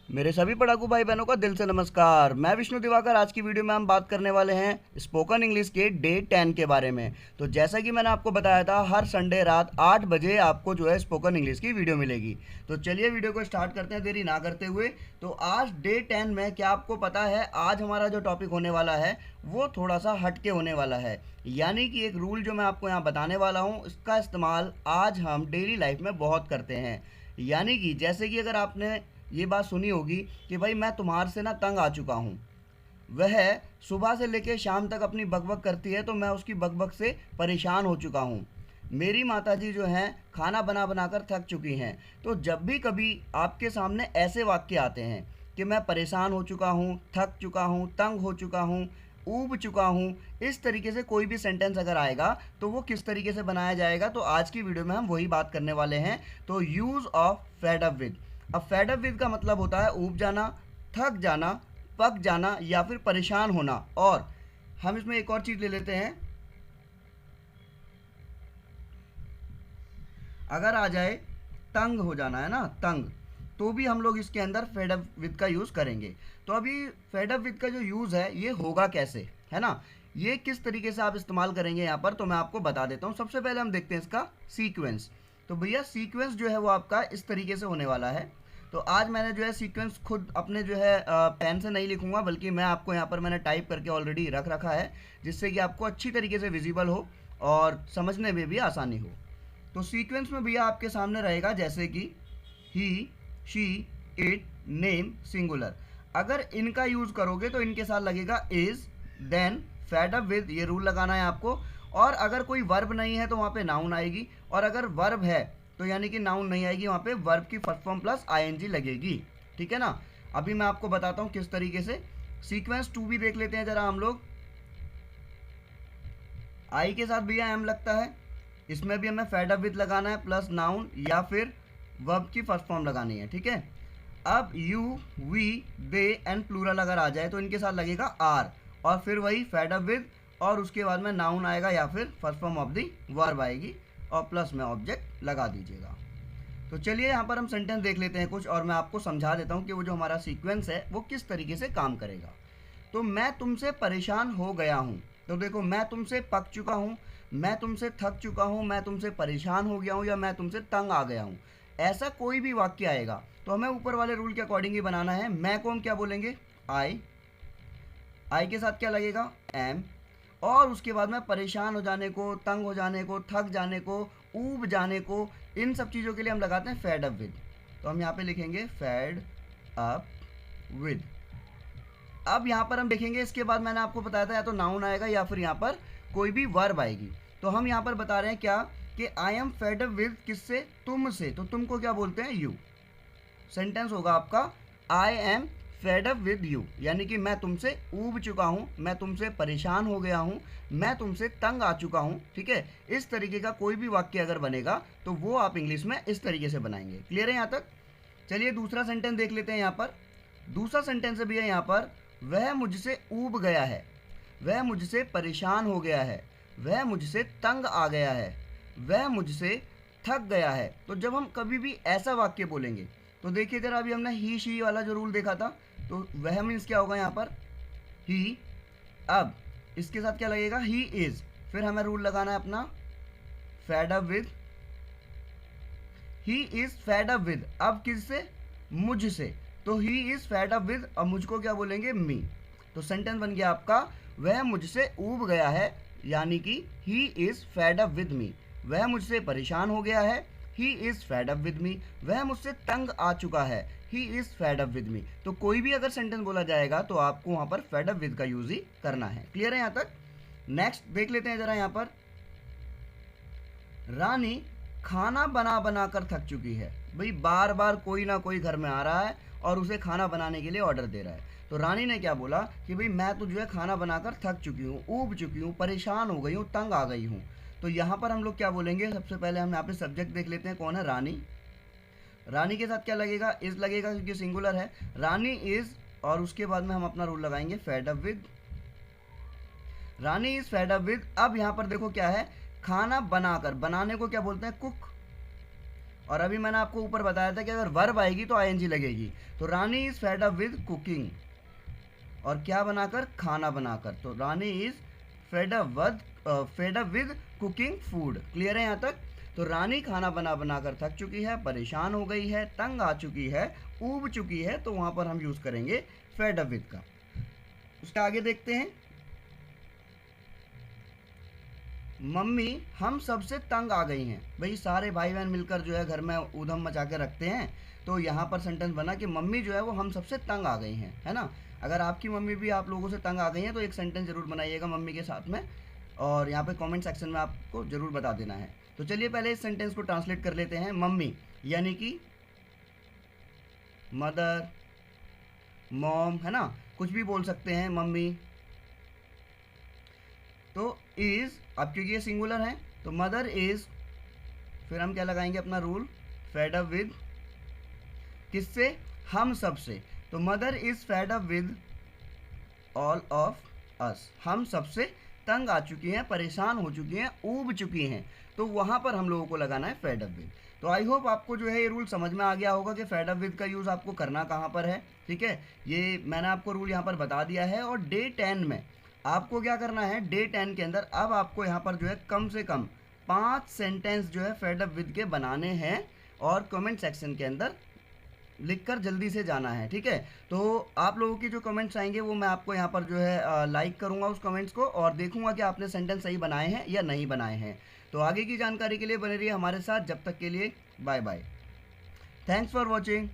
मेरे सभी पढ़ाकू भाई बहनों का दिल से नमस्कार। मैं विष्णु दिवाकर। आज की वीडियो में हम बात करने वाले हैं स्पोकन इंग्लिश के डे 10 के बारे में। तो जैसा कि मैंने आपको बताया था, हर संडे रात 8 बजे आपको जो है स्पोकन इंग्लिश की वीडियो मिलेगी। तो चलिए वीडियो को स्टार्ट करते हैं देरी ना करते हुए। तो आज डे 10 में क्या आपको पता है, आज हमारा जो टॉपिक होने वाला है वो थोड़ा सा हटके होने वाला है। यानी कि एक रूल जो मैं आपको यहाँ बताने वाला हूँ, इसका इस्तेमाल आज हम डेली लाइफ में बहुत करते हैं। यानी कि जैसे कि अगर आपने ये बात सुनी होगी कि भाई मैं तुम्हारे से ना तंग आ चुका हूँ। वह सुबह से लेकर शाम तक अपनी बकबक करती है तो मैं उसकी बकबक से परेशान हो चुका हूँ। मेरी माताजी जो हैं खाना बना बना कर थक चुकी हैं। तो जब भी कभी आपके सामने ऐसे वाक्य आते हैं कि मैं परेशान हो चुका हूँ, थक चुका हूँ, तंग हो चुका हूँ, ऊब चुका हूँ, इस तरीके से कोई भी सेंटेंस अगर आएगा तो वो किस तरीके से बनाया जाएगा, तो आज की वीडियो में हम वही बात करने वाले हैं। तो use of fade up with. अब फेड अप विद का मतलब होता है ऊब जाना, थक जाना, पक जाना या फिर परेशान होना। और हम इसमें एक और चीज़ ले लेते हैं, अगर आ जाए तंग हो जाना, है ना, तंग, तो भी हम लोग इसके अंदर फेड अप विद का यूज़ करेंगे। तो अभी फेड अप विद का जो यूज़ है ये होगा कैसे, है ना, ये किस तरीके से आप इस्तेमाल करेंगे यहाँ पर, तो मैं आपको बता देता हूँ। सबसे पहले हम देखते हैं इसका सीक्वेंस। तो भैया सीक्वेंस जो है वो आपका इस तरीके से होने वाला है। तो आज मैंने जो है सीक्वेंस खुद अपने जो है पेन से नहीं लिखूंगा, बल्कि मैं आपको यहाँ पर मैंने टाइप करके ऑलरेडी रख रखा है, जिससे कि आपको अच्छी तरीके से विजिबल हो और समझने में भी आसानी हो। तो सीक्वेंस में भैया आपके सामने रहेगा जैसे कि he, she, it, name, singular. अगर इनका यूज़ करोगे तो इनके साथ लगेगा is, then, fed up with, ये रूल लगाना है आपको। और अगर कोई वर्ब नहीं है तो वहाँ पे नाउन आएगी, और अगर वर्ब है तो यानी कि नाउन नहीं आएगी, वहाँ पे वर्ब की फर्स्ट फॉर्म प्लस आईएनजी लगेगी। ठीक है ना। अभी मैं आपको बताता हूँ किस तरीके से। सीक्वेंस 2 भी देख लेते हैं ज़रा हम लोग। आई के साथ भैया एम लगता है, इसमें भी हमें फेड अप विद लगाना है प्लस नाउन या फिर वर्ब की फर्स्ट फॉर्म लगानी है। ठीक है। अब you, we, they and plural अगर आ जाए तो इनके साथ लगेगा आर, और फिर वही फेड अप विद, और उसके बाद में नाउन आएगा या फिर first form of the verb आएगी, और प्लस में ऑब्जेक्ट लगा दीजिएगा। तो चलिए यहाँ पर हम सेंटेंस देख लेते हैं कुछ, और मैं आपको समझा देता हूँ कि वो जो हमारा सीक्वेंस है वो किस तरीके से काम करेगा। तो मैं तुमसे परेशान हो गया हूँ। तो देखो, मैं तुमसे पक चुका हूँ, मैं तुमसे थक चुका हूँ, मैं तुमसे परेशान हो गया हूँ, या मैं तुमसे तंग आ गया हूँ। ऐसा कोई भी वाक्य आएगा तो हमें ऊपर वाले रूल के अकॉर्डिंग ही बनाना है। मैं को हम क्या बोलेंगे, आई। आई के साथ क्या लगेगा, एम। और उसके बाद में परेशान हो जाने को, तंग हो जाने को, थक जाने को, ऊब जाने को, इन सब चीज़ों के लिए हम लगाते हैं फेड अप विद। तो हम यहाँ पे लिखेंगे फेड अप विद। अब यहाँ पर हम देखेंगे, इसके बाद मैंने आपको बताया था या तो नाउन आएगा या फिर यहाँ पर कोई भी वर्ब आएगी। तो हम यहाँ पर बता रहे हैं क्या, कि I am fed up with किससे, तुमसे। तो तुमको क्या बोलते हैं, यू। सेंटेंस होगा आपका I am fed up with you, यानी कि मैं तुमसे ऊब चुका हूँ, मैं तुमसे परेशान हो गया हूँ, मैं तुमसे तंग आ चुका हूँ। ठीक है। इस तरीके का कोई भी वाक्य अगर बनेगा तो वो आप इंग्लिश में इस तरीके से बनाएंगे। क्लियर है यहाँ तक। चलिए दूसरा सेंटेंस देख लेते हैं यहाँ पर। दूसरा सेंटेंस भी है यहाँ पर, वह मुझसे ऊब गया है, वह मुझसे परेशान हो गया है, वह मुझसे तंग आ गया है, वह मुझसे थक गया है। तो जब हम कभी भी ऐसा वाक्य बोलेंगे तो देखिए जरा, अभी हमने ही शी वाला जो रूल देखा था, तो वह मीन्स क्या होगा यहाँ पर, ही। अब इसके साथ क्या लगेगा, ही इज। फिर हमें रूल लगाना है अपना fade up with, he is fed up with. अब किससे, मुझसे। तो he is fed up with, अब मुझको क्या बोलेंगे, मी। तो सेंटेंस बन गया आपका, वह मुझसे ऊब गया है, यानी कि he is fed up with me. वह मुझसे परेशान हो गया है, he is fed up with me. वह मुझसे तंग आ चुका है, he is fed up with me. तो कोई भी अगर सेंटेंस बोला जाएगा तो आपको वहां पर फेड अप विद का यूज ही करना है। क्लियर है यहाँ तक। नेक्स्ट देख लेते हैं जरा यहाँ पर, रानी खाना बना बना कर थक चुकी है। भाई बार बार कोई ना कोई घर में आ रहा है और उसे खाना बनाने के लिए ऑर्डर दे रहा है। तो रानी ने क्या बोला कि भाई मैं तो जो है खाना बनाकर थक चुकी हूँ, ऊब चुकी हूँ, परेशान हो गई हूँ, तंग आ गई हूँ। तो यहाँ पर हम लोग क्या बोलेंगे, सबसे पहले हम यहाँ पे सब्जेक्ट देख लेते हैं, कौन है, रानी। रानी के साथ क्या लगेगा, इज लगेगा क्योंकि सिंगुलर है, रानी इज। और उसके बाद में हम अपना रूल लगाएंगे fade up with, Rani is fed up with. अब यहाँ पर देखो क्या है, खाना बनाकर, बनाने को क्या बोलते हैं, कुक। और अभी मैंने आपको ऊपर बताया था कि अगर वर्ब आएगी तो आईएनजी लगेगी। तो Rani is fed up with cooking, और क्या बनाकर, खाना बनाकर। तो Rani is fed up with cooking food. Clear है यहाँ तक? तो रानी खाना बना बनाकर थक चुकी है, परेशान हो गई है, तंग आ चुकी है, ऊब चुकी है, तो वहाँ पर हम यूज़ करेंगे फेड अप विद का। उसके आगे देखते हैं, मम्मी हम सबसे तंग आ गई हैं। भाई सारे भाई बहन मिलकर जो है घर में ऊधम मचा के रखते हैं, तो यहाँ पर सेंटेंस बना कि मम्मी जो है वो हम सबसे तंग आ गई हैं, है ना। अगर आपकी मम्मी भी आप लोगों से तंग आ गई हैं तो एक सेंटेंस ज़रूर बनाइएगा मम्मी के साथ में, और यहाँ पे कमेंट सेक्शन में आपको ज़रूर बता देना है। तो चलिए पहले इस सेंटेंस को ट्रांसलेट कर लेते हैं। मम्मी यानी कि मदर, मॉम, है ना, कुछ भी बोल सकते हैं मम्मी। तो इज़, अब क्योंकि ये सिंगुलर है तो मदर इज़, फिर हम क्या लगाएंगे अपना रूल, फेड अप विद, किससे, हम सब से। तो mother is fed up with all of us, हम सबसे तंग आ चुकी हैं, परेशान हो चुकी हैं, ऊब चुकी हैं, तो वहाँ पर हम लोगों को लगाना है फेड अप विद। तो आई होप आपको जो है ये रूल समझ में आ गया होगा कि फेड अप विद का यूज़ आपको करना कहाँ पर है। ठीक है, ये मैंने आपको रूल यहाँ पर बता दिया है। और डे 10 में आपको क्या करना है, डे 10 के अंदर अब आपको यहाँ पर जो है कम से कम 5 सेंटेंस जो है फेड अप विद के बनाने हैं, और कमेंट सेक्शन के अंदर लिखकर जल्दी से जाना है। ठीक है, तो आप लोगों की जो कमेंट्स आएंगे वो मैं आपको यहाँ पर जो है लाइक करूँगा उस कमेंट्स को, और देखूँगा कि आपने सेंटेंस सही बनाए हैं या नहीं बनाए हैं। तो आगे की जानकारी के लिए बने रहिए हमारे साथ। जब तक के लिए bye bye, thanks for watching.